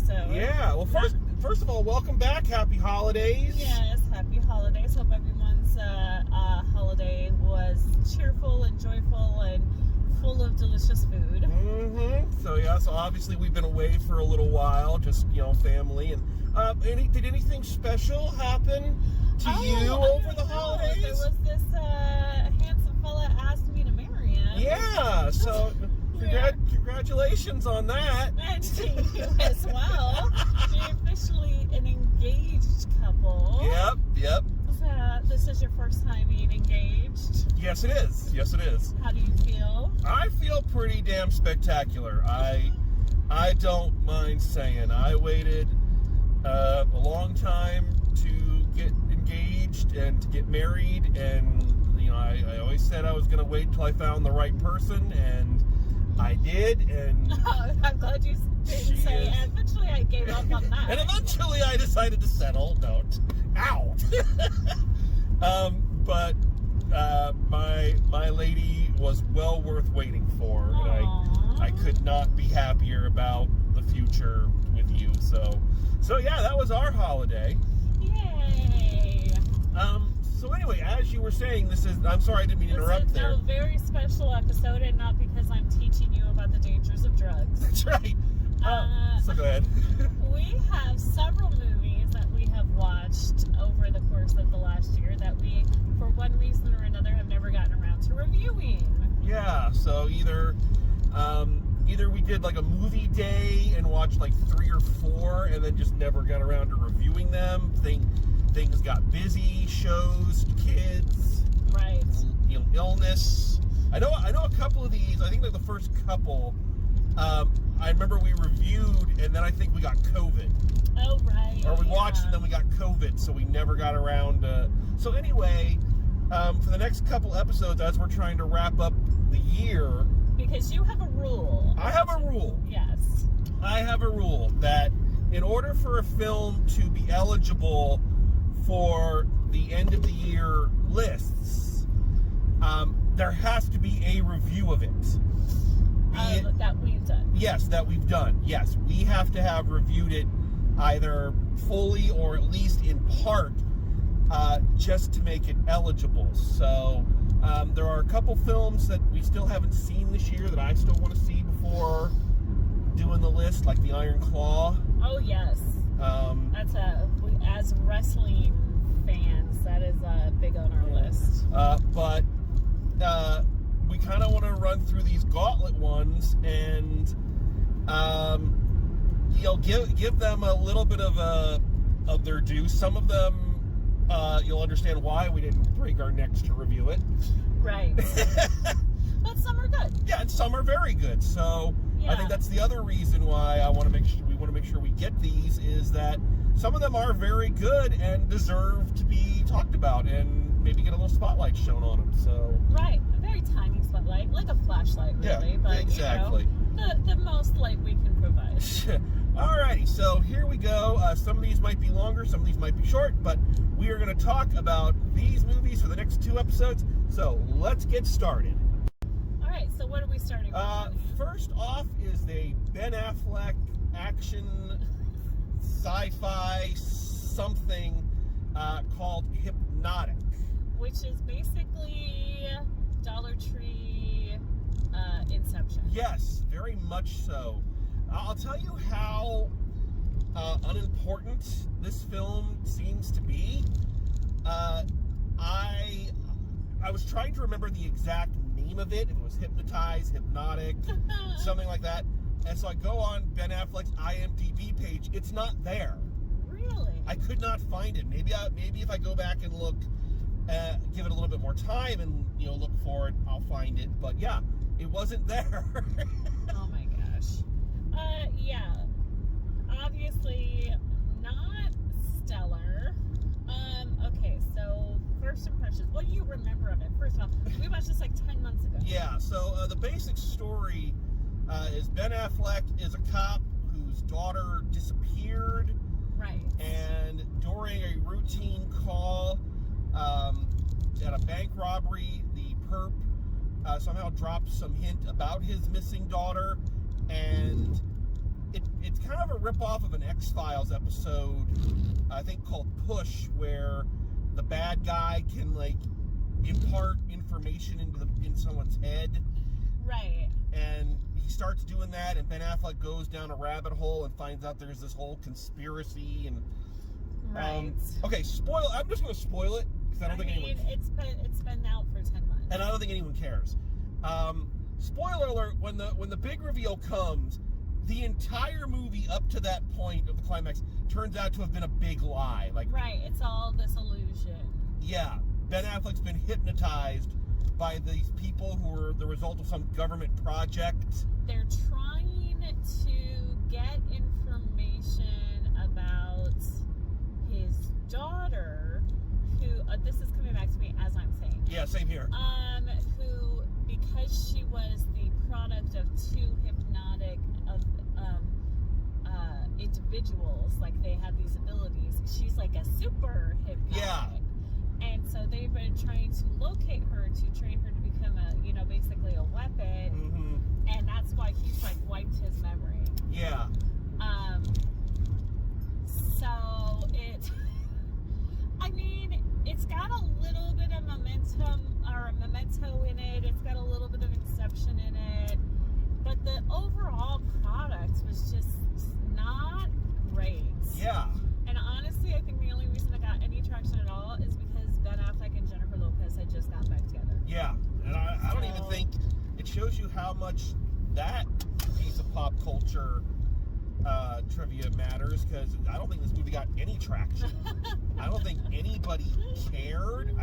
episode. Yeah. Well, first of all, welcome back. Happy holidays. Yes, happy holidays. Hope everyone's holiday was cheerful and joyful and full of delicious food. Mm-hmm. So obviously we've been away for a little while, just family. And did anything special happen to you over the holidays? There was this handsome fella asked me to marry him. Yeah. So congratulations on that. And to you as well. You're officially an engaged couple. Yep. This is your first time being engaged. Yes, it is. How do you feel? I feel pretty damn spectacular. I don't mind saying I waited a long time to get engaged and to get married, and I always said I was going to wait until I found the right person, and I did, and I'm glad you didn't say eventually I gave up on that. And eventually I decided to settle. Ow. But my lady was well worth waiting for. Aww. And I could not be happier about the future with you. So yeah, that was our holiday. Yay. So anyway, as you were saying, I'm sorry I didn't mean to interrupt there. It's a very special episode, and not because I'm teaching you about the dangers of drugs. That's right. So go ahead. We have several movies that we have watched over the course of the last year that we, for one reason or another, have never gotten around to reviewing. Yeah, so either we did like a movie day and watched like 3 or 4 and then just never got around to reviewing them. Things got busy, shows, kids, right? Illness. I know a couple of these. I think like the first couple. I remember we reviewed and then I think we got COVID. Oh right. Or we watched and then we got COVID, so we never got around to. So anyway, for the next couple episodes, as we're trying to wrap up the year. Because you have a rule. I have a rule. Yes. I have a rule that in order for a film to be eligible for the end of the year lists, there has to be a review of it. That we've done. Yes, that we've done. Yes, we have to have reviewed it either fully or at least in part, just to make it eligible. So there are a couple films that we still haven't seen this year that I still want to see before doing the list, like The Iron Claw. Oh yes. That's as wrestling fans, that is big on our list. But we kind of want to run through these gauntlet ones and give them a little bit of their due. Some of them you'll understand why we didn't break our necks to review it. Right. But some are good. Yeah, and some are very good. So yeah. I think that's the other reason why we want to make sure we get these, is that some of them are very good and deserve to be talked about and maybe get a little spotlight shown on them. So right, a very tiny spotlight, like a flashlight, really. Yeah, but exactly. The most light we can provide. Alrighty, so here we go. Some of these might be longer, some of these might be short, but we are going to talk about these movies for the next 2 episodes. So let's get started. All right, so what are we starting with? First off is the Ben Affleck action sci-fi something called Hypnotic, which is basically Dollar Tree Inception. Yes, very much so. I'll tell you how unimportant this film seems to be. I was trying to remember the exact name of it. If it was Hypnotize, Hypnotic, something like that. And so I go on Ben Affleck's IMDb page. It's not there. Really? I could not find it. Maybe if I go back and look, give it a little bit more time and look for it, I'll find it. But yeah, it wasn't there. Oh my gosh. Yeah. Obviously not stellar. Okay, so first impressions. What do you remember of it? First of all, we watched this like 10 months ago. Yeah, so the basic story is Ben Affleck is a cop whose daughter disappeared. Right. And during a routine call at a bank robbery, the perp somehow drops some hint about his missing daughter, and it's kind kind of a ripoff of an X-Files episode, I think called Push, where the bad guy can like impart information in someone's head. Right. And he starts doing that, and Ben Affleck goes down a rabbit hole and finds out there's this whole conspiracy. And right. Okay, spoil. I'm just going to spoil it because I don't think anyone. It's been out for 10 months, and I don't think anyone cares. Spoiler alert: when the big reveal comes, the entire movie up to that point of the climax turns out to have been a big lie. Like, right, it's all this illusion. Yeah, Ben Affleck's been hypnotized by these people who are the result of some government project. They're trying to get information about his daughter, who this is coming back to me as I'm saying. Yeah, same here. Who, because she was the product of two hypnotic individuals, like they had these abilities. She's like a super hypnotic. Yeah. And so they've been trying to locate her to train her to become basically a weapon. Mm-hmm. And that's why he's like wiped his memory. Yeah. So it's got a little bit of memento in it. It's got a little bit of Inception in it. But the overall product was just not great. Yeah. And honestly, I think the only reason it got any traction at all is because Ben Affleck and Jennifer Lopez had just gotten back together. Yeah. And I don't even think it shows you how much that piece of pop culture trivia matters, because I don't think this movie got any traction. I don't think anybody cared.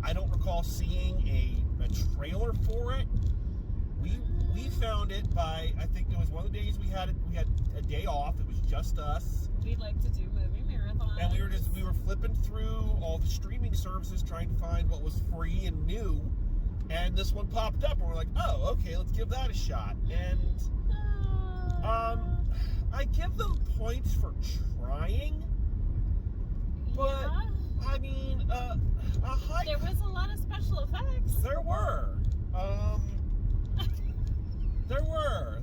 I don't recall seeing a trailer for it. We found it by, I think it was one of the days we had a day off. It was just us. We like to do movie marathons. And we were flipping through all the streaming services trying to find what was free and new. And this one popped up and we're like, oh, okay, let's give that a shot. And I give them points for trying. But yeah. I mean, there was a lot of special effects. There were.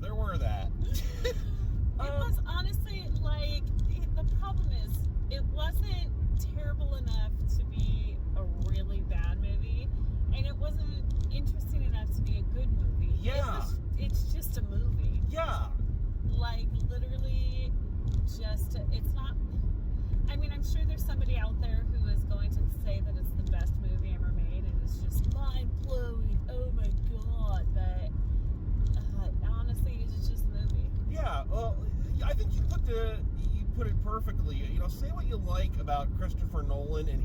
There were that. It was honestly like, the problem is it wasn't terrible enough to be a really bad movie, and it wasn't interesting enough to be a good movie. Yeah. It's just a movie. Yeah. Like, literally, it's not. I mean, I'm sure there's somebody out there who is going to say that it's the best movie ever made, and it's just mind-blowing. Oh my god. But honestly, it's just a movie. Yeah, well, I think you put it perfectly. You know, say what you like about Christopher Nolan and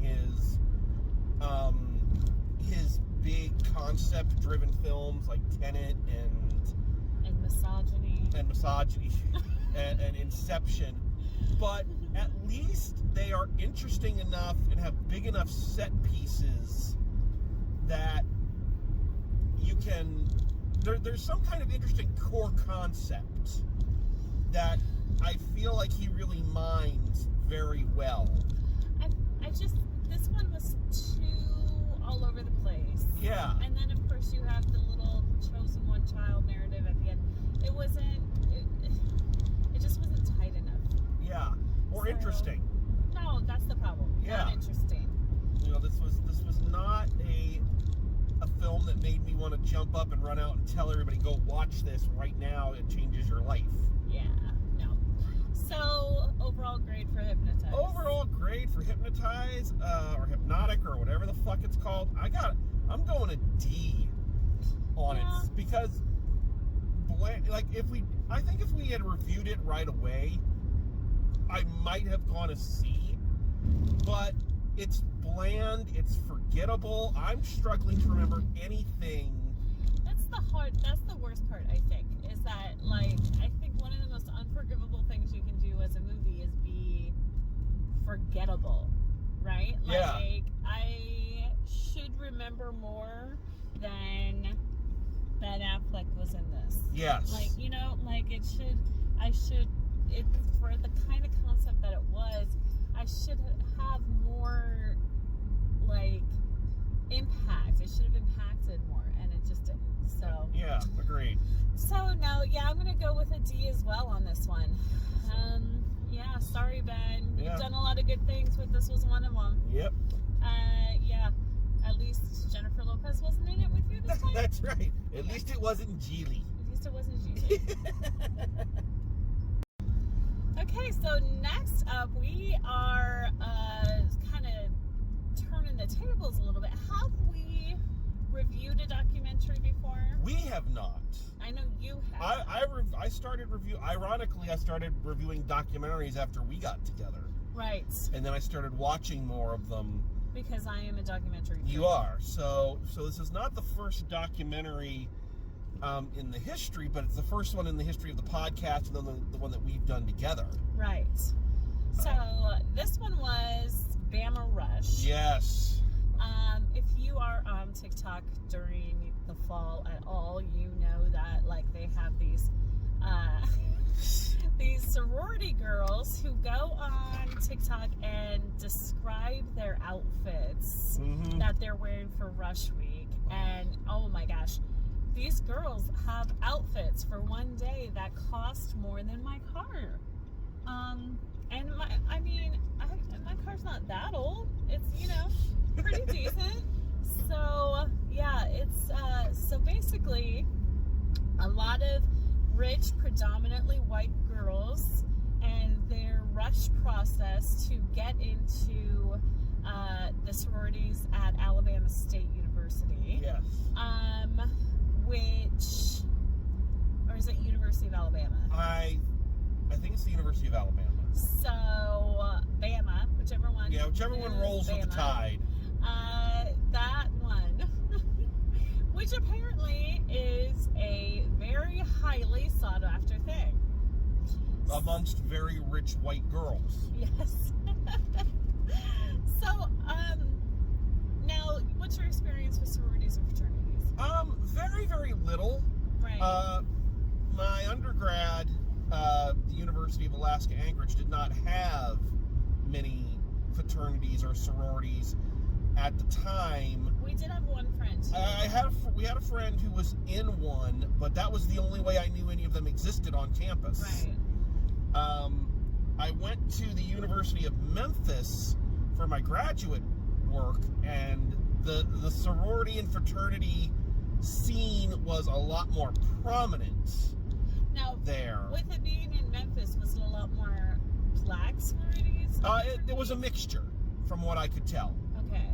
his big concept-driven films like Tenet and misogyny and Inception, but at least they are interesting enough and have big enough set pieces that you can. There's some kind of interesting core concept that I feel like he really mines very well. This one was too all over the place. Yeah. And then, of course, you have the little chosen one child narrative at the end. It just wasn't tight enough. Yeah. Or interesting. No, that's the problem. Yeah. Not interesting. You know, this was not a film that made me want to jump up and run out and tell everybody, go watch this right now. It changes your life. Yeah. No. So, overall grade for Hypnotize. Overall grade for Hypnotize, or Hypnotic, or whatever the fuck it's called. I'm going a D on it, because I think if we had reviewed it right away, I might have gone a C, but it's bland, it's forgettable. I'm struggling to remember anything. That's the worst part, I think, is that, like, I think one of the most unforgivable things you can do as a movie is be forgettable, right? Yeah. Like, I should remember more than Ben Affleck was in this. Yes. Like, for the kind of concept that it was, I should have more, like, impact. It should have impacted more, and it just didn't. So yeah, agreed. So no, yeah, I'm gonna go with a D as well on this one. sorry, Ben. Yeah. You've done a lot of good things, but this was one of them. Yep. Yeah. At least Jennifer Lopez wasn't in it with you this time. That's right. At least it wasn't Geely. At least it wasn't Gigi. Okay, so next up, we are kind of turning the tables a little bit. Have we reviewed a documentary before? We have not. I know you have. I started ironically, I started reviewing documentaries after we got together. Right. And then I started watching more of them. Because I am a documentary freak. You are. So this is not the first documentary in the history, but it's the first one in the history of the podcast, and then the one that we've done together. Right. So this one was Bama Rush. Yes. If you are on TikTok during the fall at all, you know that like they have these sorority girls who go on TikTok and describe their outfits that they're wearing for Rush Week. And oh my gosh, these girls have outfits for one day that cost more than my car. And my car's not that old. It's, pretty decent. So yeah, it's so basically a lot of rich, predominantly white girls and their rush process to get into the sororities at Alabama State University. Yes. Or is it University of Alabama? I think it's the University of Alabama. So Bama, whichever one. Yeah, whichever one rolls with the tide. That one, which apparently is a very highly sought after thing. Amongst very rich white girls. Yes. So, now, what's your experience with sororities and fraternities? Very, very little. Right. My undergrad, the University of Alaska Anchorage, did not have many fraternities or sororities at the time. We did have one friend. We had a friend who was in one, but that was the only way I knew any of them existed on campus. Right. I went to the University of Memphis for my graduate work, and the sorority and fraternity scene was a lot more prominent. Now, there. With it being in Memphis, was it a lot more black sororities? It was a mixture, from what I could tell. Okay.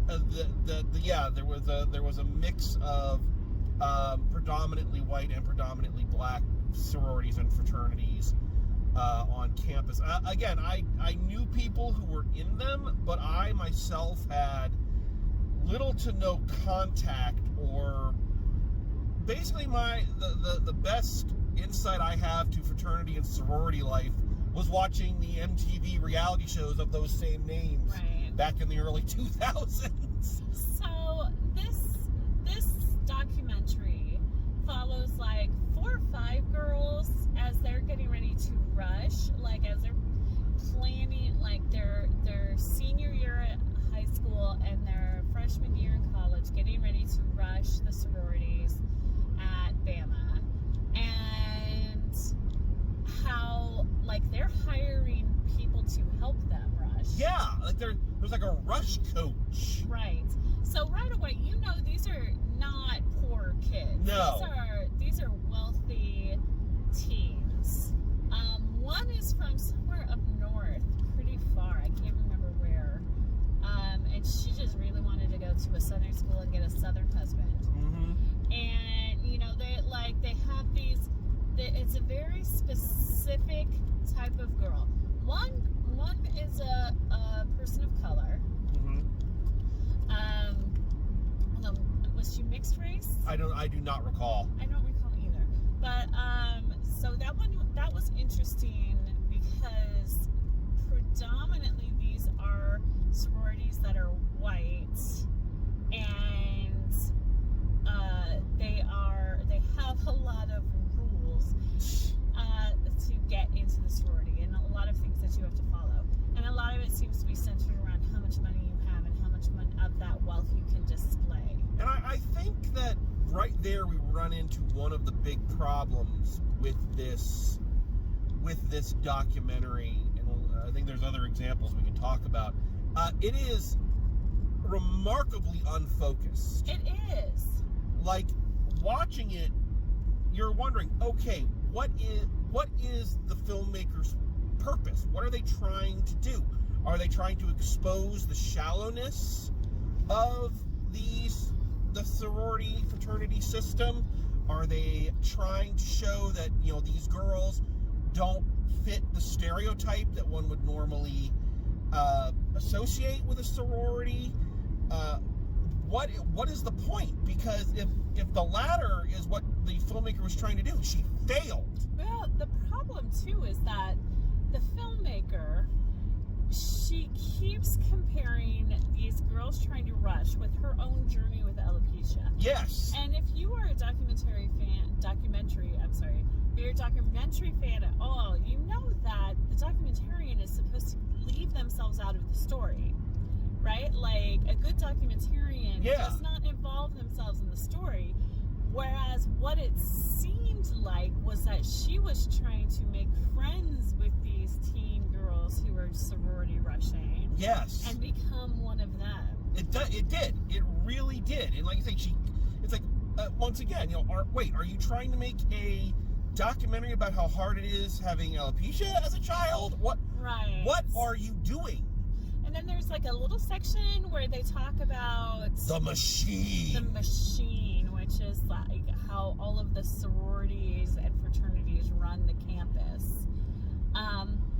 There was a mix of predominantly white and predominantly black sororities and fraternities on campus. Again, I knew people who were in them, but I myself had little to no contact, or basically the best insight I have to fraternity and sorority life was watching the MTV reality shows of those same names back in the early 2000s. So this documentary follows like 4 or 5 girls as they're getting ready to rush, like as they're planning like their senior year at high school and their freshman year in college, getting ready to rush the sororities at Bama, and how like they're hiring people to help them rush. Yeah, like there's like a rush coach. Right. So right away, these are not poor kids. No. These are wealthy teens. One is from somewhere up north, pretty far. I can't remember where. And she just really wanted to go to a southern school and get a southern husband. Mm-hmm. And they have these. It's a very specific type of girl. One is a person of color. Mm-hmm. Was she mixed race? I do not recall. I don't recall either. But so that was interesting because predominantly these are sororities that are white, and they have a lot of rules to get into the sorority, and a lot of things that you have to follow, and a lot of it seems to be centered around how much money you have and how much of that wealth you can display. And I think that right there we run into one of the big problems with this with this documentary, and I think there's other examples we can talk about. It is remarkably unfocused. It is. Like, watching it, you're wondering, okay, what is the filmmaker's purpose? What are they trying to do? Are they trying to expose the shallowness of the sorority fraternity system? Are they trying to show that, these girls don't fit the stereotype that one would normally associate with a sorority? What is the point? Because if the latter is what the filmmaker was trying to do, she failed. Well, the problem too is that the filmmaker, she keeps comparing these girls trying to rush with her own journey with alopecia. Yes. And if you are a documentary fan at all, you know that the documentarian is supposed to leave themselves out of the story, right? Like, a good documentarian does not involve themselves in the story. Whereas what it seemed like was that she was trying to make friends with these teen girls who were sorority rushing. Yes. And become one of them. It did. It really did. And like I say, it's like, once again, are you trying to make a documentary about how hard it is having alopecia as a child? What are you doing? And then there's like a little section where they talk about the machine, which is like how all of the sororities and fraternities run the campus.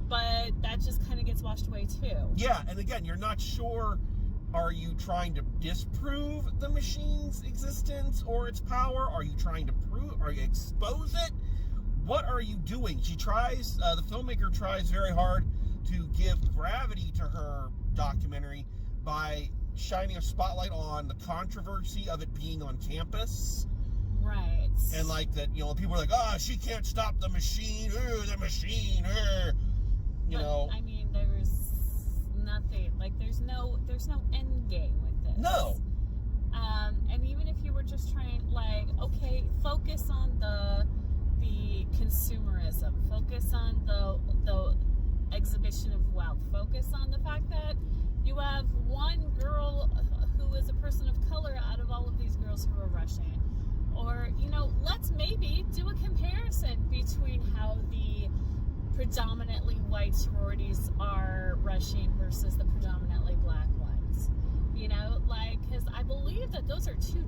But that just kind of gets washed away too. Yeah, and again, you're not sure. Are you trying to disprove the machine's existence or its power? Are you trying to expose it? What are you doing? She tries, the filmmaker tries very hard to give gravity to her documentary by shining a spotlight on the controversy of it being on campus. Right. And like that, people are like, she can't stop the machine, the machine, I mean, there's nothing, like, there's no end game with this. No. And even if you were just trying, like, okay, focus on the consumerism, focus on the exhibition of wealth, focus on the fact that you have one girl who is a person of color out of all of these girls who are rushing. Or, let's maybe do a comparison between how the predominantly white sororities are rushing versus the predominantly black ones. Because I believe that those are two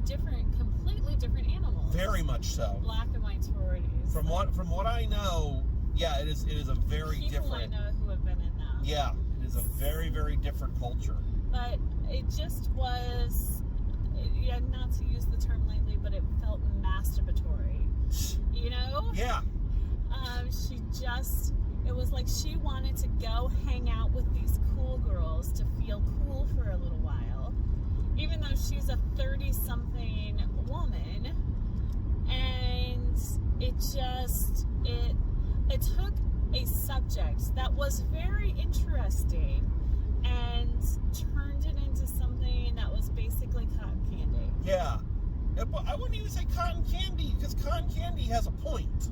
completely different animals. Very much so. Black and white sororities. From what I know, yeah, it is a very People different. I know who have been in that. Yeah, it is a very, very different culture. But it just was, not to use the term lightly, but it felt masturbatory. Yeah. It was like she wanted to go hang out with these cool girls to feel cool for a little while, even though she's a 30-something woman. And it took a subject that was very interesting and turned it into something that was basically cotton candy. Yeah. But I wouldn't even say cotton candy, because cotton candy has a point.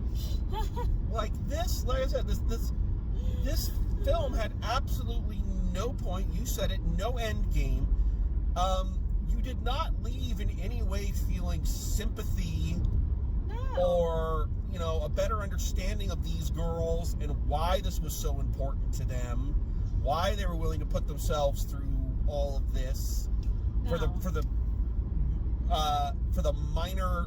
Like I said, this film had absolutely no point. You said it, no end game. You did not leave in any way feeling sympathy or, a better understanding of these girls and why this was so important to them, why they were willing to put themselves through all of this for the minor,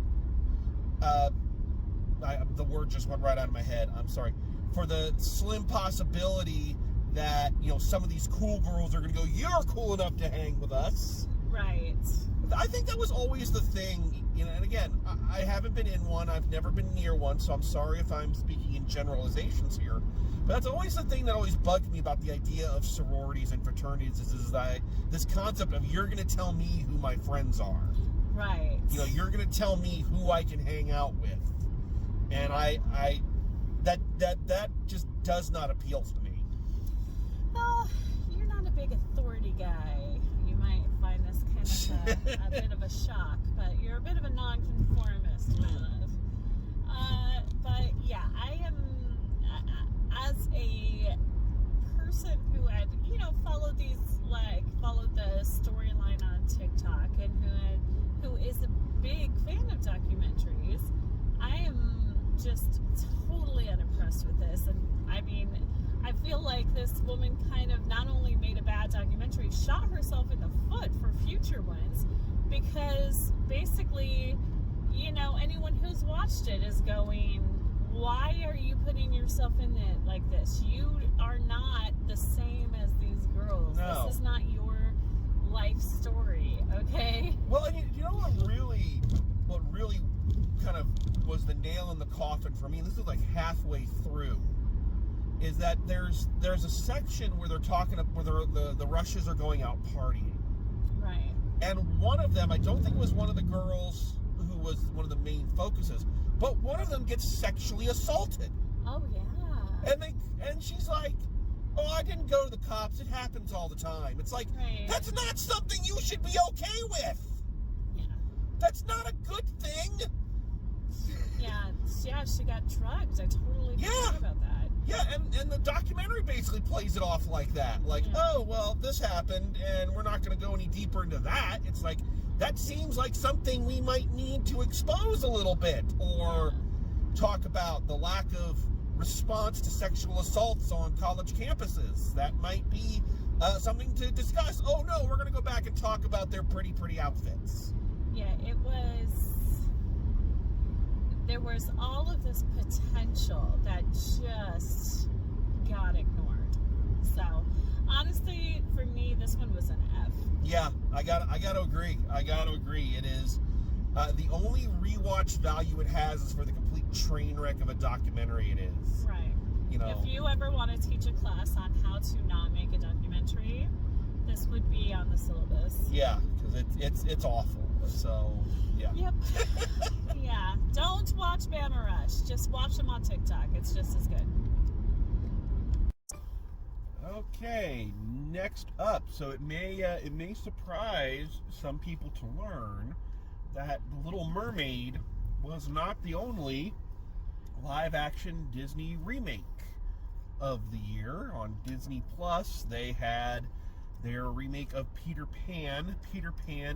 the word just went right out of my head. I'm sorry. For the slim possibility that, some of these cool girls are going to go, you're cool enough to hang with us. Right. I think that was always the thing, and again, I haven't been in one, I've never been near one, so I'm sorry if I'm speaking in generalizations here, but that's always the thing that always bugged me about the idea of sororities and fraternities is this concept of you're going to tell me who my friends are. Right. You're going to tell me who I can hang out with. And that just does not appeal to me. Well, you're not a big authority guy. You might find this kind of a bit of a shock, but you're a bit of a nonconformist, my love. But yeah, as a person who had, followed the storyline on TikTok, and who is a big fan of documentaries, I am just totally unimpressed with this. And I mean, I feel like this woman kind of not only made a bad documentary, shot herself in the foot for future ones, because basically, anyone who's watched it is going, why are you putting yourself in it like this? You are not the same as these girls. No. This is not your life story, okay? Well, and you know what really kind of was the nail in the coffin for me? This is like halfway through. Is that there's a section where they're talking, where the Rushes are going out partying. Right. And one of them, I don't think it was one of the girls who was one of the main focuses, but one of them gets sexually assaulted. Oh yeah. And she's like, "Oh, I didn't go to the cops. It happens all the time." It's like, right. That's not something you should be okay with. Yeah. That's not a good thing. Yeah, she got drugged. I totally forgot about that. Yeah, and the documentary basically plays it off like that. Like, oh, well, this happened, and we're not going to go any deeper into that. It's like, that seems like something we might need to expose a little bit, or talk about the lack of response to sexual assaults on college campuses. That might be something to discuss. Oh, no, we're going to go back and talk about their pretty outfits. Yeah, there was all of this potential that just got ignored. So, honestly, for me, this one was an F. Yeah, I gotta agree. It is the only rewatch value it has is for the complete train wreck of a documentary it is. Right. If you ever want to teach a class on how to not make a documentary, this would be on the syllabus. Yeah, because it's awful. So, yeah. Yep. Yeah. Don't watch Bama Rush. Just watch them on TikTok. It's just as good. Okay, next up. So it may surprise some people to learn that The Little Mermaid was not the only live-action Disney remake of the year. On Disney Plus, they had their remake of Peter Pan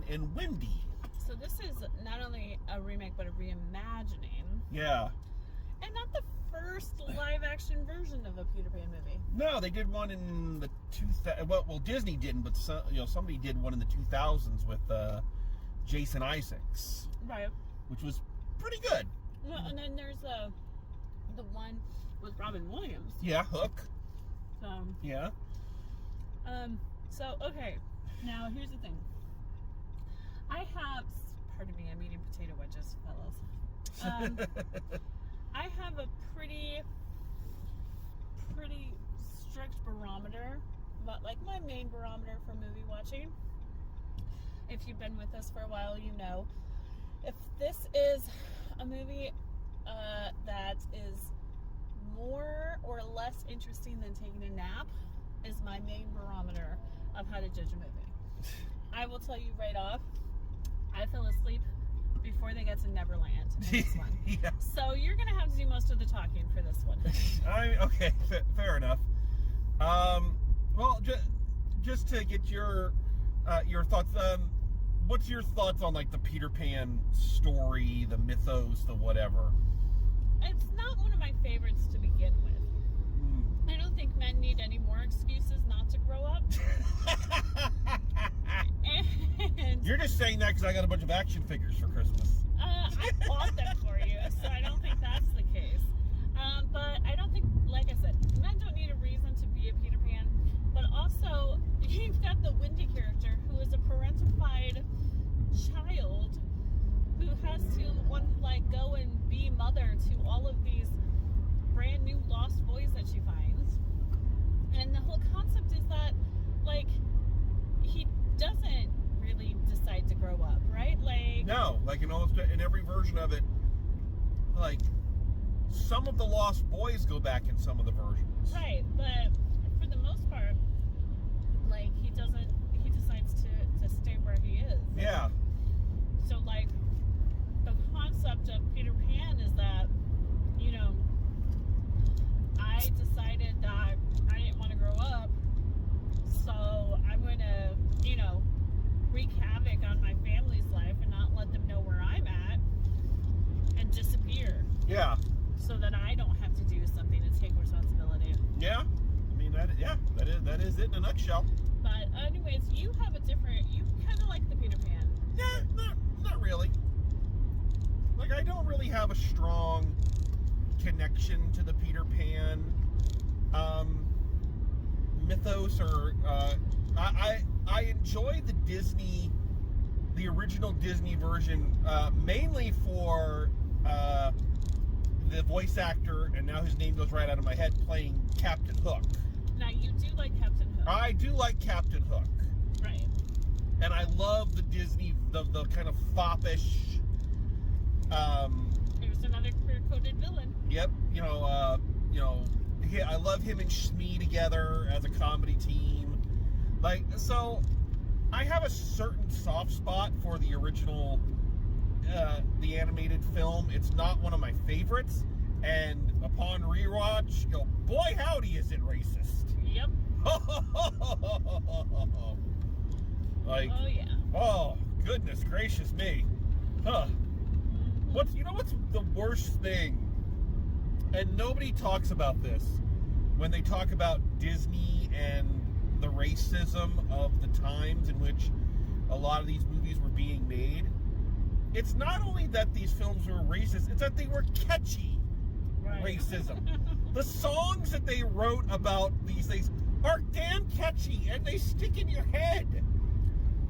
and Wendy. So this is not only a remake, but a reimagining. Yeah. And not the first live-action version of a Peter Pan movie. No, they did one in the 2000s. Well, Disney didn't, but somebody did one in the 2000s with Jason Isaacs. Right. Which was pretty good. Well, and then there's the one with Robin Williams. Yeah, Hook. Yeah. So, okay. Now, here's the thing. Pardon me, I'm eating potato wedges, fellas. I have a pretty strict barometer, but like my main barometer for movie watching. If you've been with us for a while, you know. If this is a movie that is more or less interesting than taking a nap, is my main barometer of how to judge a movie. I will tell you right off, I fell asleep before they get to Neverland in this one. Yeah. So you're going to have to do most of the talking for this one. Okay, fair enough. Well, just to get your thoughts, what's your thoughts on like the Peter Pan story, the mythos, the whatever? It's not one of my favorites to begin with. I don't think men need any more excuses not to grow up. And you're just saying that because I got a bunch of action figures for Christmas. I bought them for you, so I don't think that's the case. But I don't think, like I said, men don't need a reason to be a Peter Pan. But also, you've got the Wendy character who is a parentified child who has to go and be mother to all of these brand new lost boys that she finds. And the whole concept is that, he doesn't really decide to grow up, right? No, in every version of it, some of the lost boys go back in some of the versions. Right, but for the most part, he decides to stay where he is. Yeah. So, the concept of Peter Pan is that, I decided in a nutshell. But anyways, you have a different. You kind of like the Peter Pan. Yeah, not really. Like, I don't really have a strong connection to the Peter Pan mythos, or I enjoy the original Disney version, mainly for the voice actor, and now his name goes right out of my head, playing Captain Hook. Now, you do like Captain Hook. I do like Captain Hook. Right. And I love the Disney, the kind of foppish. There's another queer-coded villain. Yep. I love him and Shmee together as a comedy team. Like, so I have a certain soft spot for the original, the animated film. It's not one of my favorites, and upon rewatch, you go, boy, howdy, is it racist? Yep. Like, oh yeah. Oh, goodness gracious me. Huh. What's the worst thing? And nobody talks about this when they talk about Disney and the racism of the times in which a lot of these movies were being made. It's not only that these films were racist, it's that they were catchy racism. The songs that they wrote about these things are damn catchy, and they stick in your head.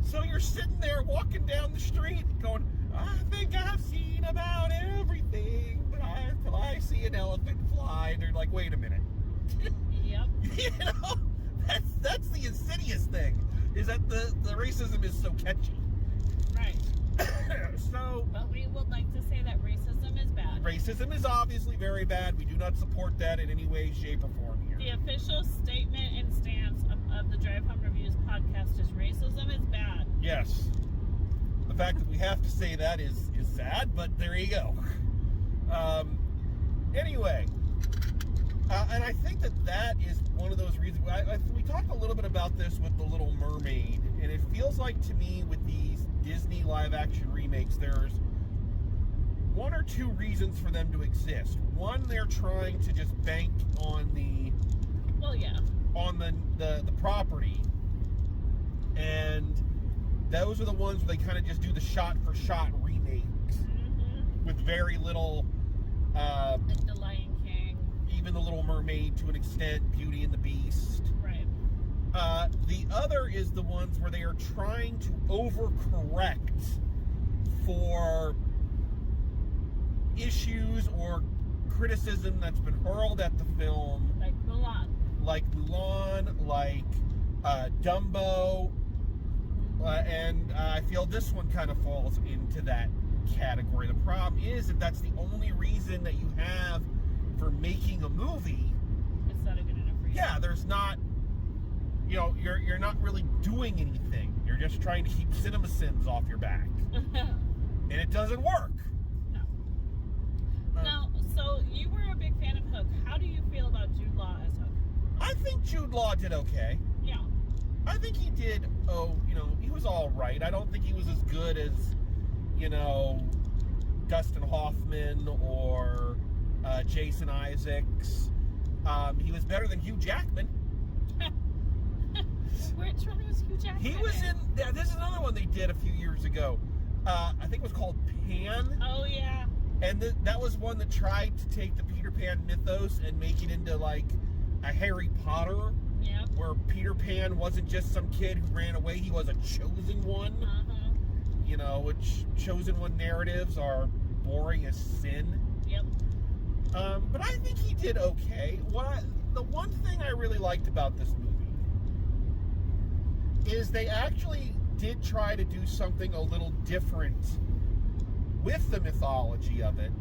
So you're sitting there walking down the street going, I think I've seen about everything, but till I see an elephant fly. And they're like, wait a minute. Yep. That's the insidious thing, is that the racism is so catchy. Right. So, but we would like to say that racism is bad. Racism is obviously very bad. We do not support that in any way, shape, or form here. The official statement and stance of the Drive Home Reviews podcast is racism is bad. Yes. The fact that we have to say that is sad, but there you go. Anyway, and I think that is one of those reasons. We talked a little bit about this with The Little Mermaid, and it feels like to me with these Disney live-action remakes, there's one or two reasons for them to exist. One, they're trying to just bank on the property, and those are the ones where they kind of just do the shot-for-shot remakes with very little. Like The Lion King. Even The Little Mermaid to an extent, Beauty and the Beast. Right. The other is the ones where they are trying to overcorrect for issues or criticism that's been hurled at the film. Like Mulan. Like Dumbo. And I feel this one kind of falls into that category. The problem is that that's the only reason that you have for making a movie. It's not good enough for you. Yeah, there's not, you're not really doing anything. You're just trying to keep CinemaSins off your back. And it doesn't work. No. Now, so you were a big fan of Hook. How do you feel about Jude Law as Hook? I think Jude Law did okay. Yeah. I think he did, he was all right. I don't think he was as good as, Dustin Hoffman or Jason Isaacs. He was better than Hugh Jackman. Which one was Hugh Jackman? He was in, this is another one they did a few years ago. I think it was called Pan. Oh, yeah. And that was one that tried to take the Peter Pan mythos and make it into, like, a Harry Potter. Yeah. Where Peter Pan wasn't just some kid who ran away, he was a chosen one. Which chosen one narratives are boring as sin. Yep. But I think he did okay. The one thing I really liked about this movie is they actually did try to do something a little different with the mythology of it.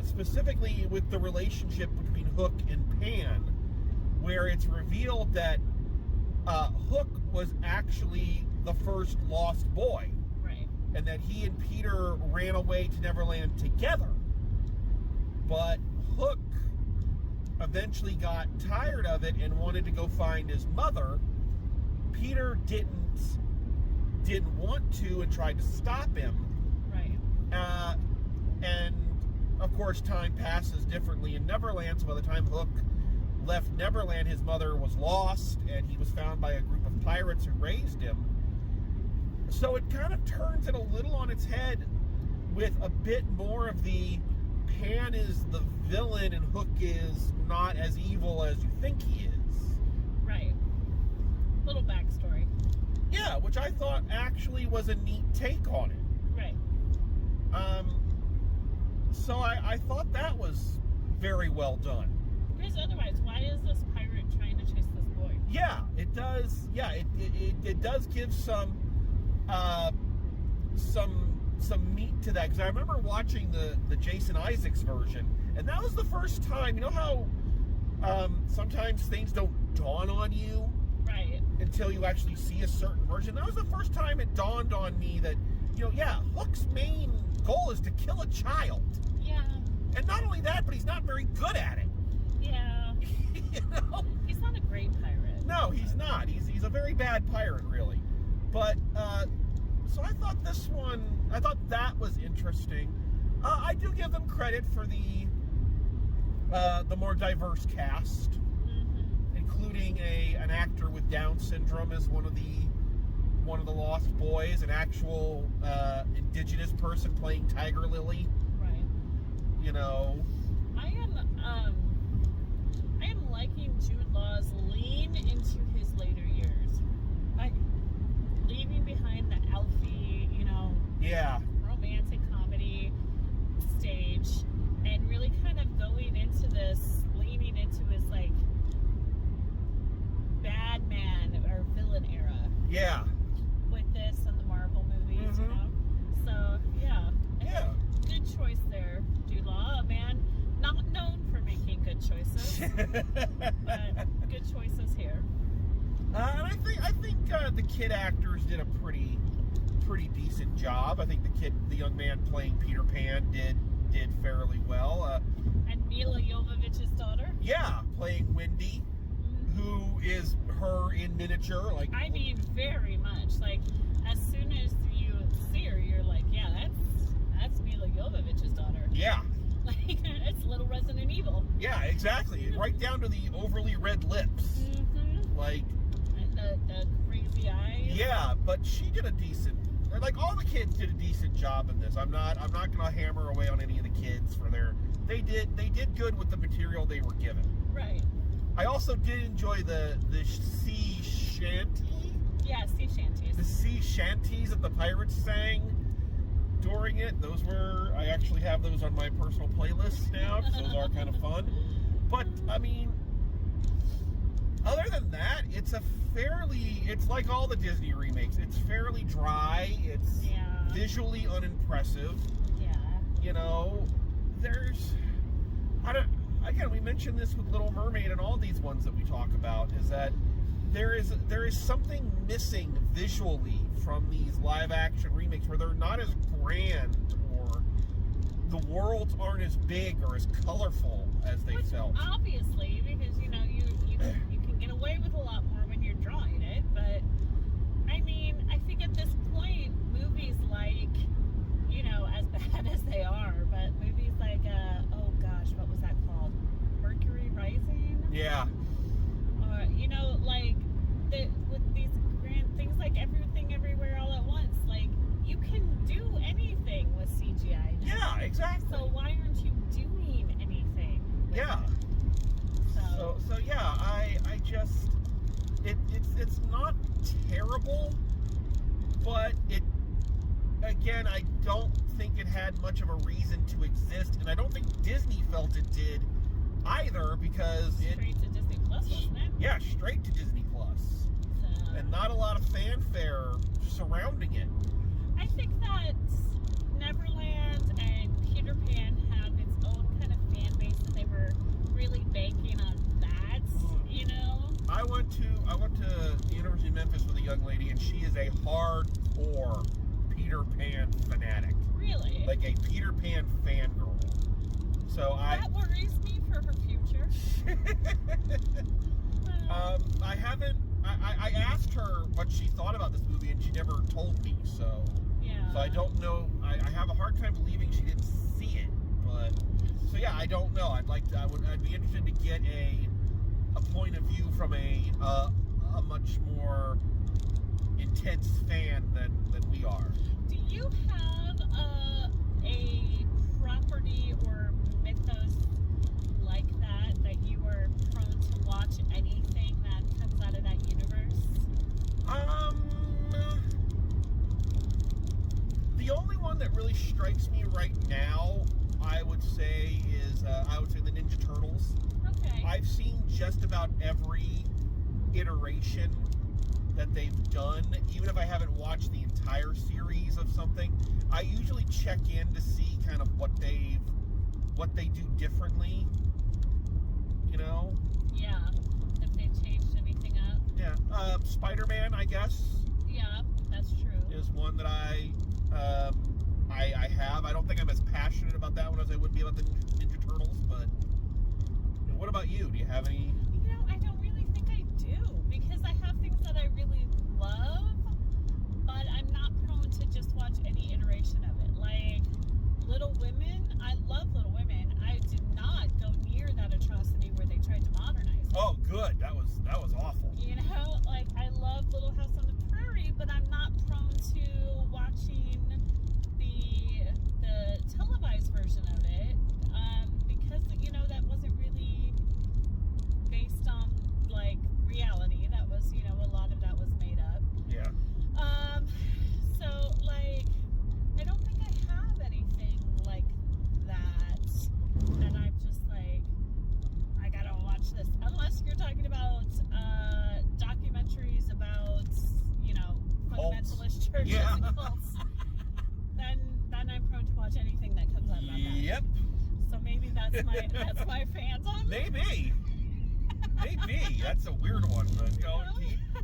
Specifically with the relationship between Hook and Pan, where it's revealed that Hook was actually the first lost boy. Right. And that he and Peter ran away to Neverland together. But Hook eventually got tired of it and wanted to go find his mother. Peter didn't want to and tried to stop him. Right. And of course time passes differently in Neverland, so by the time Hook left Neverland, his mother was lost, and he was found by a group of pirates who raised him. So it kind of turns it a little on its head with a bit more of the Pan is the villain and Hook is not as evil as you think he is. Right. Little backstory. Yeah, which I thought actually was a neat take on it. Right. So I thought that was very well done. Because otherwise, why is this pirate trying to chase this boy? Yeah, it does. Yeah, it does give some meat to that, because I remember watching the Jason Isaacs version, and that was the first time. You know how sometimes things don't dawn on you Right. until you actually see a certain version. That was the first time it dawned on me that, Hook's main goal is to kill a child. Yeah. And not only that, but he's not very good at it. Yeah. He's not a great pirate. No, he's not. He's a very bad pirate, really. But, so I thought that was interesting. I do give them credit for the more diverse cast, including an actor with Down syndrome as one of the Lost Boys, an actual indigenous person playing Tiger Lily. Right. I am liking Jude Law's lean into his later years. Like leaving behind the Alfie, yeah, romantic comedy stage, and really kind of going into this, leaning into his like bad man or villain era. Yeah. With this and the Marvel movies, So yeah. Good choice there, Jude Law. A man not known for making good choices, but good choices here. And I think the kid actors did a pretty decent job. I think the young man playing Peter Pan did fairly well. And Mila Jovovich's daughter. Yeah, playing Wendy, who is her in miniature. Like, I mean, very much. Like, as soon as you see her, you're like, yeah, that's Mila Jovovich's daughter. Yeah. Like, it's little Resident Evil. Yeah, exactly. Right down to the overly red lips. Like, and the crazy eyes. Yeah, but she did a decent. Like, all the kids did a decent job in this. I'm not gonna hammer away on any of the kids for they did good with the material they were given. Right. I also did enjoy the sea shanty. Yeah, sea shanties. The sea shanties that the pirates sang during it. I actually have those on my personal playlist now, because those are kind of fun. But, I mean, other than that, it's like all the Disney remakes. It's fairly dry. It's visually unimpressive. Yeah. Again, we mentioned this with Little Mermaid and all these ones that we talk about, is that there is something missing visually from these live action remakes, where they're not as grand, or the worlds aren't as big or as colorful as they felt. Obviously, because you can get away with a lot more when you're drawing it, but I mean, I think at this point, movies like, as bad as they are, but movies like oh gosh, what was that called? Mercury Rising? Yeah. Or with these grand things like Everything Everywhere All at Once, like, you can do anything with CGI now. Yeah, exactly. So why aren't you doing anything? Yeah. So yeah, I just it's not terrible, but again, I don't think it had much of a reason to exist, and I don't think Disney felt it did either, because straight to Disney Plus, wasn't it? Yeah, straight to Disney Plus. And not a lot of fanfare surrounding it. I think that Neverland and Peter Pan have its own kind of fan base, and they were really banking on that, I went to the University of Memphis with a young lady, and she is a hardcore Peter Pan fanatic. Really? Like a Peter Pan fangirl. So that worries me for her future. I asked her what she thought about this movie, and she never told me. So yeah. So I don't know. I have a hard time believing she didn't see it. But so yeah, I don't know. I'd be interested to get a point of view from a much more intense fan than we are. Do you have a property or mythos like that you are prone to watch anything that comes out of that universe? The only one that really strikes me right now, I would say, is the Ninja Turtles. Okay. I've seen just about every iteration that they've done. Even if I haven't watched the entire series of something, I usually check in to see kind of what they do differently. You know? Yeah. If they changed anything up. Yeah. Spider-Man, I guess. Yeah, that's true. Is one that I have. I don't think I'm as passionate about that one as I would be about the Ninja Turtles, but what about you? Do you have any? I don't really think I do, because I have things that I really love, but I'm not prone to just watch any iteration of it. Like Little Women, I love Little Women. I did not go near that atrocity where they tried to modernize it. Oh, good. That was awful. Like I love Little House on the Prairie, but I'm not prone to watching the televised version of it, because that wasn't really based on like reality. That was a lot of that was made up. Yeah. So like I don't think I have anything like that I'm just like, I gotta watch this, unless you're talking about documentaries about fundamentalist churches and cults. Then I'm prone to watch anything that comes out about that. Yep. So maybe that's my fandom. Maybe. That's a weird one, but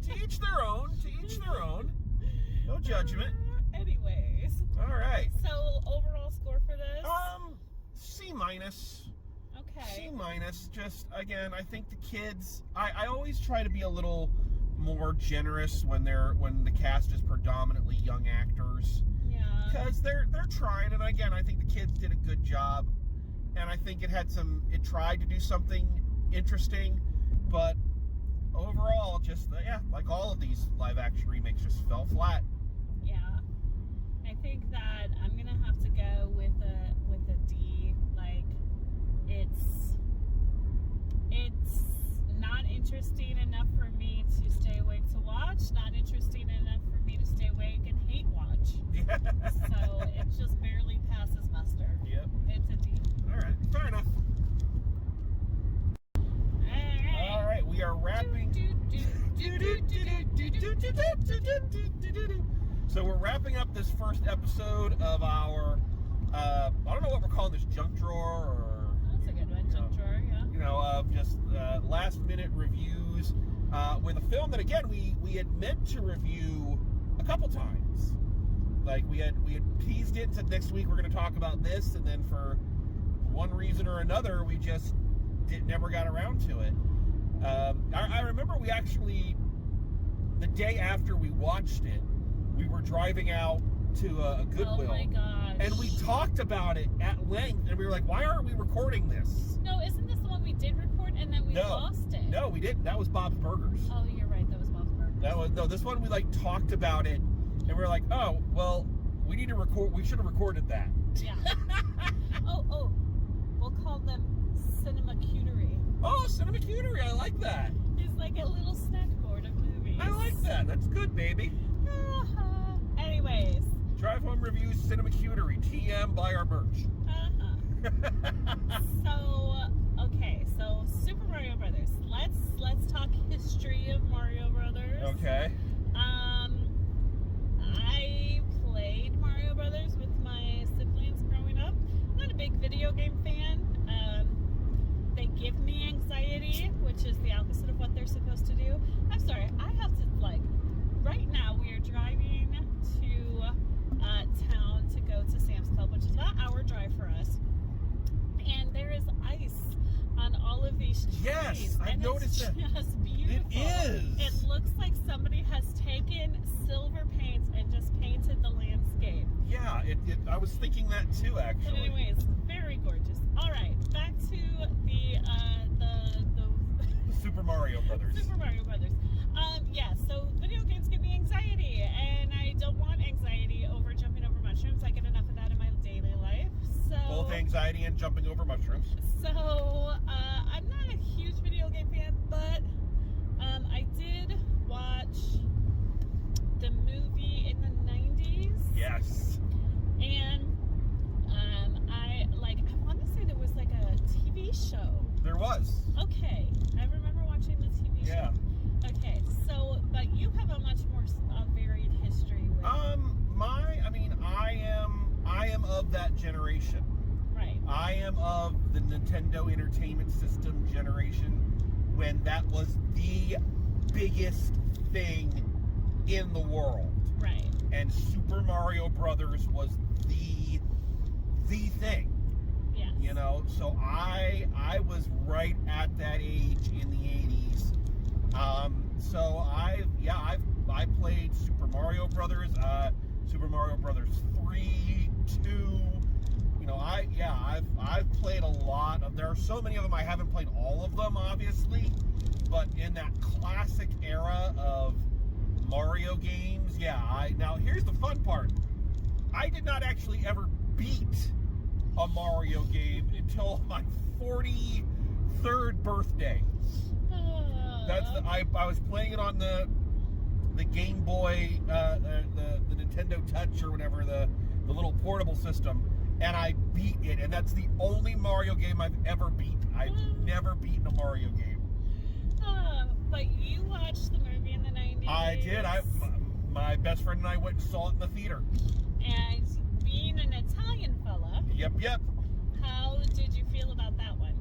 to each their own. To each their own. No judgment. Anyways. All right. So overall score for this? C-. Okay. C-. Just again, I think the kids. I always try to be a little more generous when the cast is predominantly young actors. Yeah. Because they're trying, and again, I think the kids did a good job, and I think it tried to do something interesting, but overall, just like all of these live action remakes, just fell flat. Yeah. I think that I'm gonna have to go with a D. Like it's not interesting enough for me to stay awake to watch, not interesting enough for me to stay awake and hate watch. Yeah. So it just barely passes muster. Yep. It's a D. All right. Fair enough. All right. We are wrapping. So we're wrapping up this first episode of our, I don't know what we're calling this, junk drawer or... That's a good one, junk drawer, yeah. Of just last minute reviews with a film that, again, we had meant to review a couple times. Like we had teased it and said next week we're going to talk about this, and then for one reason or another we just never got around to it. I remember we actually, the day after we watched it, we were driving out to a Goodwill. Oh my gosh. And we talked about it at length, and we were like, why aren't we recording this? No, isn't this the one we did record and then we lost it? No, we didn't. That was Bob's Burgers. Oh, you're right. That was Bob's Burgers. This one we talked about it, and we were like, oh, well, we need to record. We should have recorded that. Yeah. oh, we'll call them Cinema-Cuterie. Oh, Cinema-Cuterie. I like that. It's like a little snack board of movies. I like that. That's good, baby. Anyways. Drive Home Reviews, Cinema-Cuterie. TM, buy our merch. So Super Mario Brothers. Let's talk history of Mario Brothers. Okay. I played Mario Brothers with my siblings growing up. I'm not a big video game fan. They give me anxiety, which is the opposite of what they're supposed to do. I'm sorry, I have to, right now we are driving to town to go to Sam's Club, which is about an hour drive for us. And there is ice on all of these trees. Yes, I noticed that. It's just beautiful. It is. It looks like somebody has taken silver paints and just painted the landscape. Yeah, I was thinking that too, actually. But anyways, very gorgeous. All right, back to the Super Mario Brothers. Super Mario Brothers. Yeah, so video games give me anxiety, and I don't want anxiety over jumping over mushrooms. I get enough of that in my daily life. So Both anxiety and jumping over mushrooms. So I'm not a huge video game fan, but I did watch the movie in the 90s. Yes. And I want to say there was like a TV show. There was. Okay, I remember watching the TV Yeah. show. Okay, so but you have a much more varied history with. I am of that generation. Right. I am of the Nintendo Entertainment System generation when that was the biggest thing in the world. Right. And Super Mario Brothers was the thing. Yeah. You know, so I was right at that age in the 80s. So I played Super Mario Brothers, Super Mario Brothers 3, 2. You know, I've played a lot of. There are so many of them. I haven't played all of them, obviously, but in that classic era of Mario games, now here's the fun part. I did not actually ever beat a Mario game until my 43rd birthday. I was playing it on the Game Boy, the Nintendo Touch or whatever, the little portable system, and I beat it. And that's the only Mario game I've ever beat. I've never beaten a Mario game. But you watched the movie in the 90s. I did. My best friend and I went and saw it in the theater. And being an Italian fella. Yep. How did you feel about that one?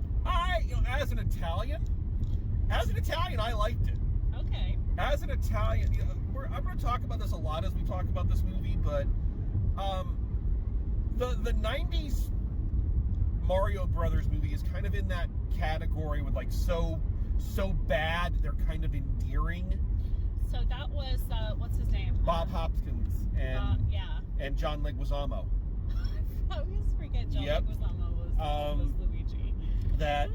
As an Italian, I liked it. Okay. As an Italian, I'm going to talk about this a lot as we talk about this movie, but the 90s Mario Brothers movie is kind of in that category with like so bad they're kind of endearing. So that was what's his name? Bob Hopkins and John Leguizamo. I always forget John Leguizamo was Luigi. That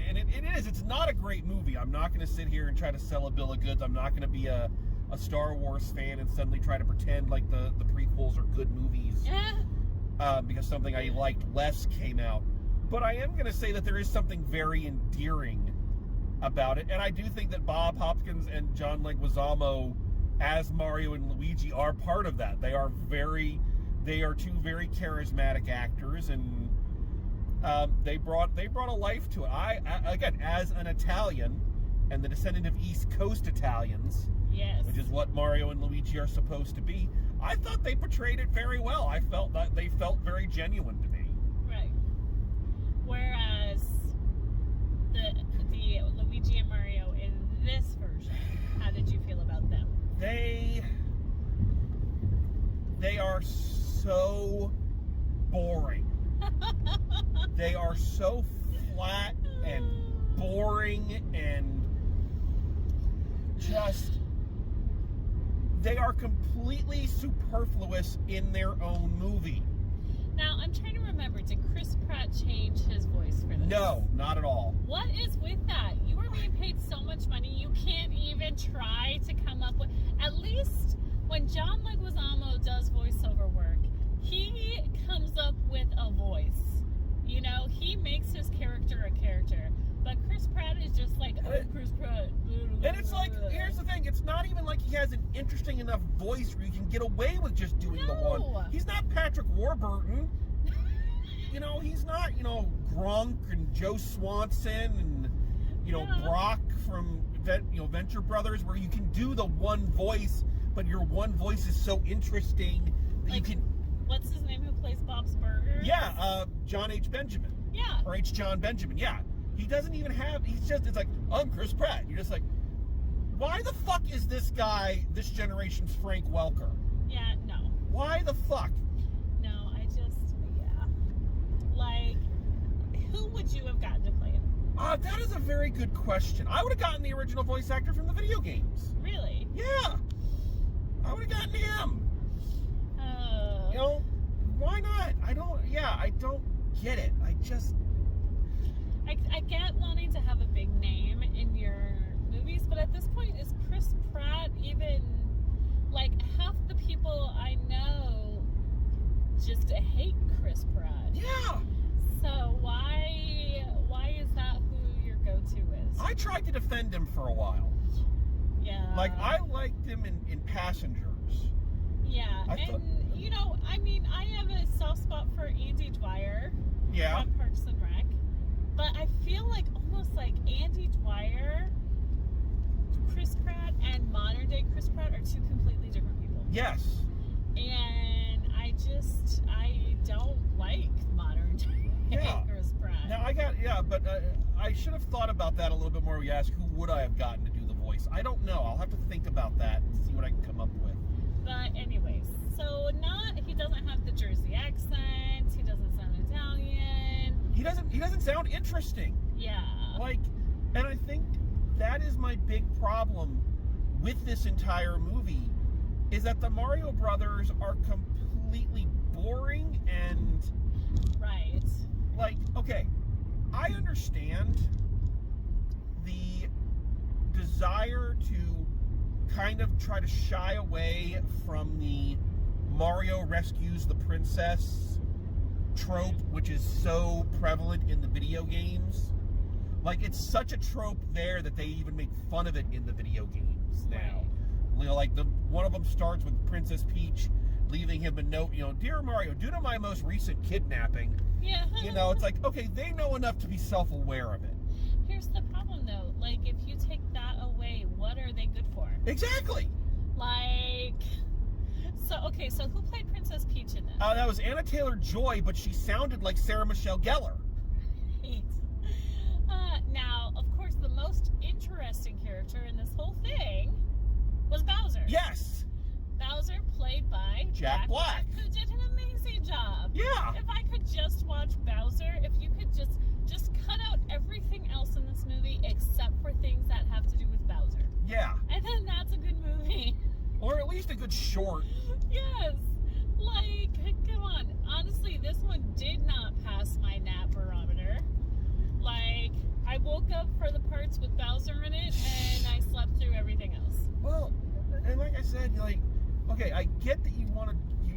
and it's not a great movie. I'm not going to sit here and try to sell a bill of goods. I'm not going to be a Star Wars fan and suddenly try to pretend like the prequels are good movies because something I liked less came out. But I am going to say that there is something very endearing about it, and I do think that Bob Hopkins and John Leguizamo as Mario and Luigi are part of that. They are two very charismatic actors, and they brought a life to it. I again, as an Italian and the descendant of East Coast Italians, yes, which is what Mario and Luigi are supposed to be, I thought they portrayed it very well. I felt that they felt very genuine to me. Right. Whereas the Luigi and Mario in this version, how did you feel about them? They are so boring. They are so flat and boring and just they are completely superfluous in their own movie. Now, I'm trying to remember, did Chris Pratt change his voice for this? No, not at all. What is with that? You are being paid so much money, you can't even try to come up with... At least when John Leguizamo does voiceover work, he comes up with a voice. You know, he makes his character a character. But Chris Pratt is just like, oh, Chris Pratt. And it's like, here's the thing, it's not even like he has an interesting enough voice where you can get away with just doing the one. He's not Patrick Warburton. He's not, Gronk and Joe Swanson and, Brock from, Venture Brothers, where you can do the one voice, but your one voice is so interesting that you can... What's his name who plays Bob's Burgers? Yeah, John H. Benjamin. Yeah. Or H. John Benjamin, yeah. He doesn't even have, it's like, I'm Chris Pratt. You're just like, why the fuck is this guy this generation's Frank Welker? Yeah, no. Why the fuck? No, like, who would you have gotten to play him? That is a very good question. I would have gotten the original voice actor from the video games. Really? Yeah. I would have gotten him. Why not? I don't get it. I get wanting to have a big name in but at this point, is Chris Pratt even, like, half the people I know just hate Chris Pratt. Yeah. So why is that who your go-to is? I tried to defend him for a while. Yeah. Like, I liked him in Passengers. Yeah, you know, I mean, I have a soft spot for Andy Dwyer. Yeah. From Parks and Rec. But I feel like almost like Andy Dwyer, Chris Pratt, and modern day Chris Pratt are two completely different people. Yes. And I don't like modern day Chris Pratt. Now I should have thought about that a little bit more. We asked who would I have gotten to do the voice. I don't know. I'll have to think about that and see what I can come up with. But anyways, so he doesn't have the Jersey accent. He doesn't sound Italian. He doesn't sound interesting. Yeah. Like, and I think that is my big problem with this entire movie, is that the Mario Brothers are completely boring and... Right. Like, okay, I understand the desire to kind of try to shy away from the Mario rescues the princess trope, which is so prevalent in the video games. Like, it's such a trope there that they even make fun of it in the video games now. Right. You know, like one of them starts with Princess Peach leaving him a note, you know, "Dear Mario, due to my most recent kidnapping." Yeah. You know, it's like, okay, they know enough to be self-aware of it. Here's the problem, though. Like, if you take that away, what are they good for? Exactly. Like, so who played Princess Peach in this? That was Anna Taylor-Joy, but she sounded like Sarah Michelle Gellar. Right. Now, of course, the most interesting character in this whole thing was Bowser. Yes. Bowser, played by Jack Black, who did an amazing job. Yeah. If I could just watch Bowser, if you could just cut out everything else in this movie except for things that have to do with Bowser. Yeah. And then that's a good movie. Or at least a good short. Yes. Like, come on. Honestly, this one did not pass my nap barometer. Like, I woke up for the parts with Bowser in it, and I slept through everything else. Well, and like I said, like, okay, I get that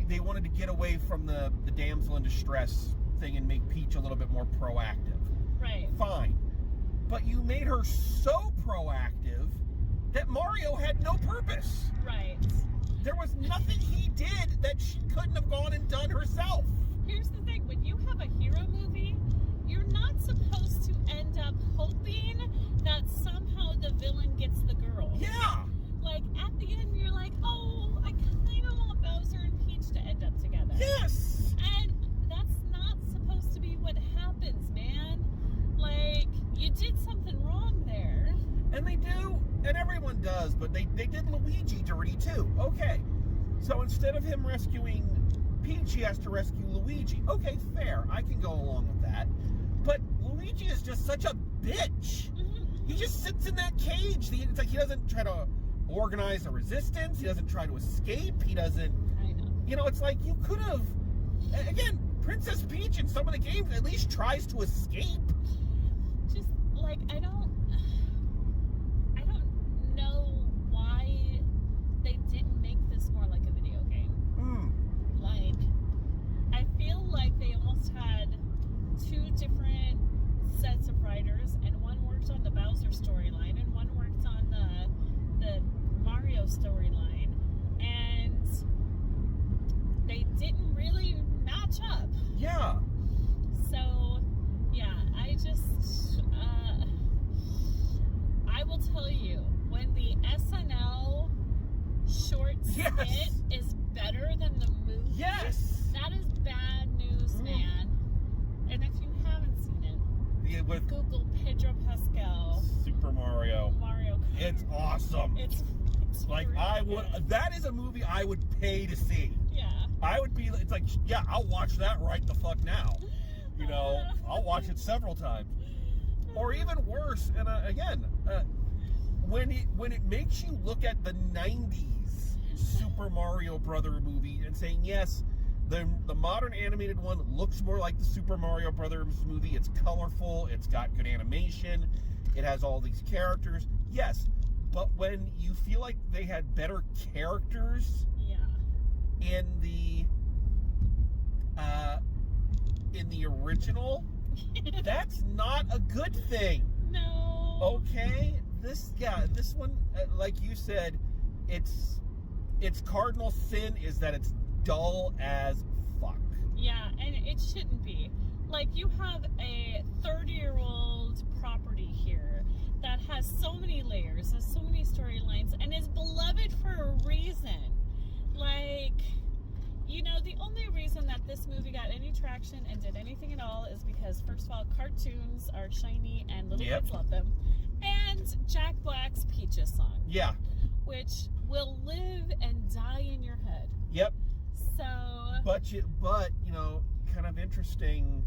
they wanted to get away from the damsel in distress thing and make Peach a little bit more proactive. Right. Fine. But you made her so proactive that Mario had no purpose. Right. There was nothing he did that she couldn't have gone and done herself. Here's the thing. When you have a hero movie, you're not supposed to end up hoping that somehow the villain gets the girl. Yeah. Like, at the end, you're like, oh, I kind of want Bowser and Peach to end up together. Yes. And that's not supposed to be what happens, man. Like, you did something wrong there. And they do, and everyone does, but they did Luigi dirty too. Okay. So instead of him rescuing Peach, he has to rescue Luigi. Okay, fair. I can go along with that. But Luigi is just such a bitch. Mm-hmm. He just sits in that cage. It's like he doesn't try to organize a resistance. He doesn't try to escape. He doesn't... I know. You know, it's like you could have... Again, Princess Peach in some of the games at least tries to escape. Just, like, I don't know why they didn't make this more like a video game. Like, I feel like they almost had two different sets of writers, and one worked on the Bowser storyline, and one worked on the Mario storyline, and they didn't really match up. Yeah. So, yeah, I will tell you, when the SNL short skit is better than the movie, that is bad news, man. And if you haven't seen it, with Google Pedro Pascal Super Mario Kart. It's awesome. It's like, really I would... good. That is a movie I would pay to see. Yeah. I would be... It's like, yeah, I'll watch that right the fuck now. You know, I'll watch it several times. Or even worse, and again, when it makes you look at the 90s Super Mario Brother movie and saying, yes, the modern animated one looks more like the Super Mario Brothers movie. It's colorful. It's got good animation. It has all these characters. Yes, but when you feel like they had better characters in the original, that's not a good thing. No. Okay, this one, like you said, its cardinal sin is that it's dull as fuck. Yeah, and it shouldn't be. Like, you have a 30-year-old property here that has so many layers, has so many storylines, and is beloved for a reason. Like, you know, the only reason that this movie got any traction and did anything at all is because, first of all, cartoons are shiny and little kids love them. And Jack Black's Peaches song. Yeah. Which will live and die in your head. Yep. So... But you know, kind of interesting,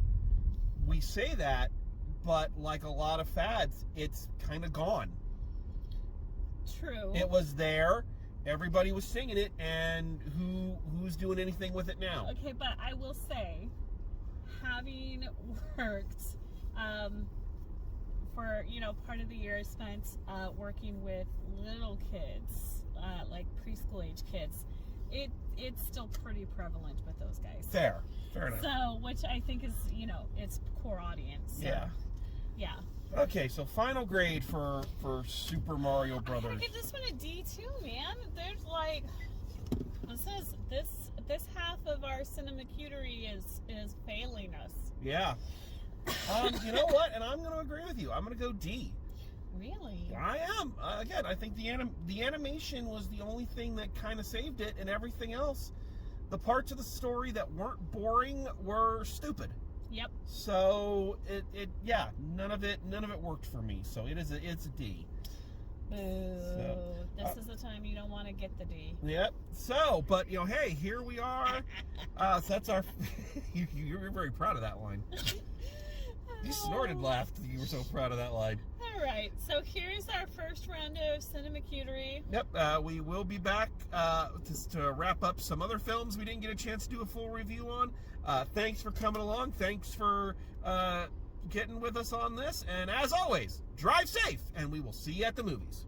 we say that, but like a lot of fads, it's kind of gone. True. It was there. Everybody was singing it, and who's doing anything with it now? Okay, but I will say, having worked for, you know, part of the year I spent working with little kids, like preschool age kids, it's still pretty prevalent with those guys. Fair enough. So, which I think is, you know, its core audience. So, yeah. Okay, so final grade for Super Mario Brothers. I give this one a D too, man. There's like, this half of our Cinema-Cuterie is failing us. Yeah. You know what? And I'm going to agree with you. I'm going to go D. Really? I am. Again, I think the animation was the only thing that kind of saved it, and everything else, the parts of the story that weren't boring were stupid. Yep. So none of it worked for me. So it's a D. Boo. So, this is the time you don't want to get the D. Yep. So, but you know, hey, here we are. So that's our. You're very proud of that line. You snorted, laughed. You were so proud of that line. All right. So here's our first round of Cinema-Cuterie. Yep. We will be back to wrap up some other films we didn't get a chance to do a full review on. Thanks for coming along. Thanks for getting with us on this. And as always, drive safe, and we will see you at the movies.